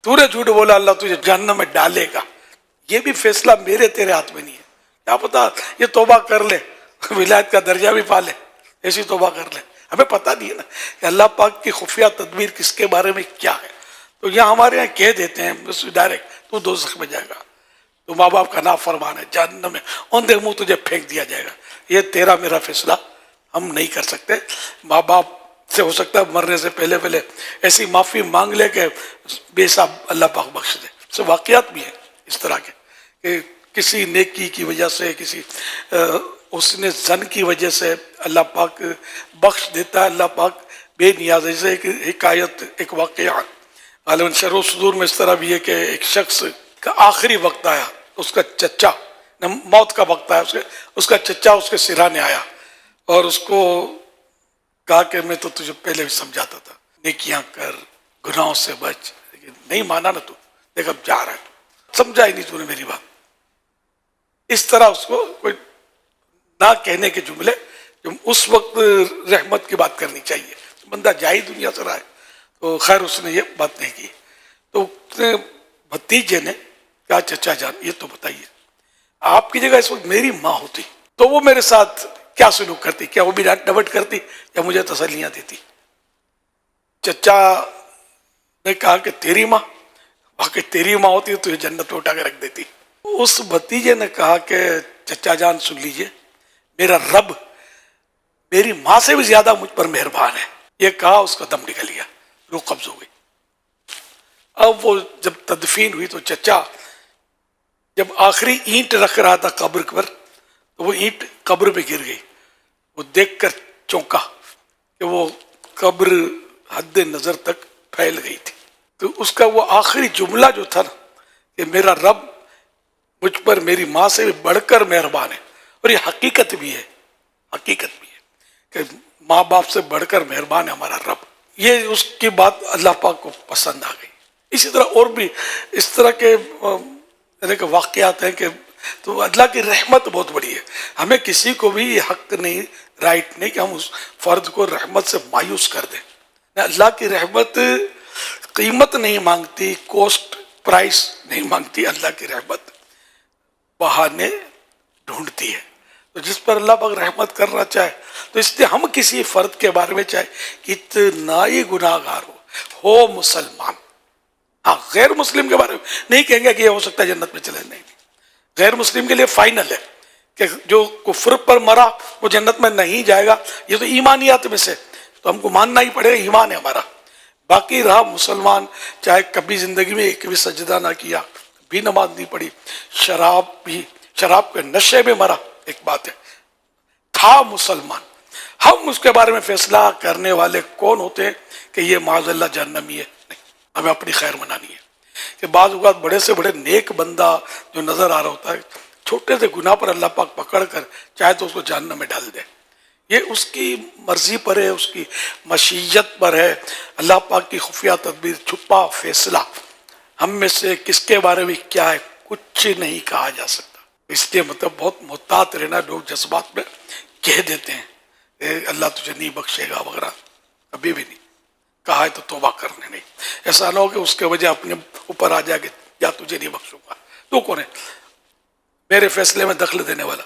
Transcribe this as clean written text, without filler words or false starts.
تو نے جھوٹ بولا اللہ تجھے جہنم میں ڈالے گا، یہ بھی فیصلہ میرے تیرے ہاتھ میں نہیں ہے. کیا پتا یہ توبہ کر لے، ولایت کا درجہ بھی پا لے، ایسی توبہ کر لے. ہمیں پتہ نہیں ہے نا کہ اللہ پاک کی خفیہ تدبیر کس کے بارے میں کیا ہے. تو یہاں ہمارے یہاں کہہ دیتے ہیں بس ڈائریکٹ تو دوزخ میں جائے گا، تو ماں باپ کا نافرمان ہے، جہنم میں اوندے منہ تجھے پھینک دیا جائے گا. یہ تیرا میرا فیصلہ ہم نہیں کر سکتے. ماں باپ سے ہو سکتا ہے مرنے سے پہلے ایسی معافی مانگ لے کہ بے صاحب اللہ پاک بخش دے. سے واقعات بھی ہیں اس طرح کے کہ کسی نیکی کی وجہ سے، کسی اس نے زن کی وجہ سے اللہ پاک بخش دیتا ہے. اللہ پاک بے نیاز. جیسے ایک حکایت، ایک واقعہ غالباً شرح و صدور میں اس طرح بھی ہے کہ ایک شخص کا آخری وقت آیا، اس کا چچا موت کا وقت آیا، اس کا چچا اس کے سرانے آیا اور اس کو کہا کہ میں تو تجھے پہلے بھی سمجھاتا تھا، نیکیاں کر، گناہوں سے بچ، لیکن نہیں مانا نا تو، دیکھ اب جا رہا ہے تو، سمجھا ہی نہیں تو نے میری بات. اس طرح اس کو کوئی نہ کہنے کے جملے جو اس وقت رحمت کی بات کرنی چاہیے. بندہ جائی دنیا سے رہا ہے. تو خیر اس نے یہ بات نہیں کی. تو بھتیجے نے کہا چچا جان یہ تو بتائیے آپ کی جگہ اس وقت میری ماں ہوتی تو وہ میرے ساتھ کیا سلوک کرتی؟ کیا وہ بھی ڈانٹ ڈپٹ کرتی یا مجھے تسلیاں دیتی؟ چچا نے کہا کہ تیری ماں، واقعی تیری ماں ہوتی تو یہ جنت میں اٹھا کے رکھ دیتی. اس بھتیجے نے کہا کہ چچا جان سن لیجئے، میرا رب میری ماں سے بھی زیادہ مجھ پر مہربان ہے. یہ کہا اس کا دم نکل گیا، روح قبض ہو گئی. اب وہ جب تدفین ہوئی تو چچا جب آخری اینٹ رکھ رہا تھا قبر پر تو وہ اینٹ قبر پہ گر گئی. وہ دیکھ کر چونکا کہ وہ قبر حد نظر تک پھیل گئی تھی. تو اس کا وہ آخری جملہ جو تھا نا کہ میرا رب مجھ پر میری ماں سے بھی بڑھ کر مہربان ہے، اور یہ حقیقت بھی ہے، حقیقت بھی ہے کہ ماں باپ سے بڑھ کر مہربان ہے ہمارا رب. یہ اس کی بات اللہ پاک کو پسند آ گئی. اسی طرح اور بھی اس طرح کے واقعات ہیں کہ تو اللہ کی رحمت بہت بڑی ہے. ہمیں کسی کو بھی یہ حق نہیں، رائٹ نہیں کہ ہم اس فرد کو رحمت سے مایوس کر دیں. اللہ کی رحمت قیمت نہیں مانگتی، کوسٹ پرائس نہیں مانگتی. اللہ کی رحمت بہانے ڈھونڈتی ہے. تو جس پر اللہ پاک رحمت کرنا چاہے تو اس لیے ہم کسی فرد کے بارے میں چاہے کتنا ہی گناہ گار ہو مسلمان، ہاں غیر مسلم کے بارے میں نہیں کہیں گے کہ یہ ہو سکتا ہے جنت میں چلے، نہیں. غیر مسلم کے لیے فائنل ہے کہ جو کفر پر مرا وہ جنت میں نہیں جائے گا. یہ تو ایمانیات میں سے تو ہم کو ماننا ہی پڑے گا، ایمان ہے ہمارا. باقی رہا مسلمان چاہے کبھی زندگی میں ایک بھی سجدہ نہ کیا، بھی نماز نہیں پڑھی، شراب کے نشے میں مرا، ایک بات ہے، تھا مسلمان. ہم اس کے بارے میں فیصلہ کرنے والے کون ہوتے ہیں کہ یہ معاذ اللہ جہنمی ہے؟ نہیں، ہمیں اپنی خیر منانی ہے. کہ بعض اوقات بڑے سے بڑے نیک بندہ جو نظر آ رہا ہوتا ہے، چھوٹے سے گناہ پر اللہ پاک پکڑ کر چاہے تو اس کو جہنم میں ڈال دے. یہ اس کی مرضی پر ہے، اس کی مشیت پر ہے. اللہ پاک کی خفیہ تدبیر، چھپا فیصلہ ہم میں سے کس کے بارے میں کیا ہے کچھ نہیں کہا جا سکتا. اس لیے مطلب بہت محتاط رہنا. لوگ جذبات میں کہہ دیتے ہیں کہ اللہ تجھے نہیں بخشے گا وغیرہ، کبھی بھی نہیں کہا ہے تو توبہ کرنے نہیں. ایسا نہ ہو کہ اس کے وجہ اپنے اوپر آ جائے کہ یا تجھے نہیں بخشوں گا. تو کون ہے میرے فیصلے میں دخل دینے والا؟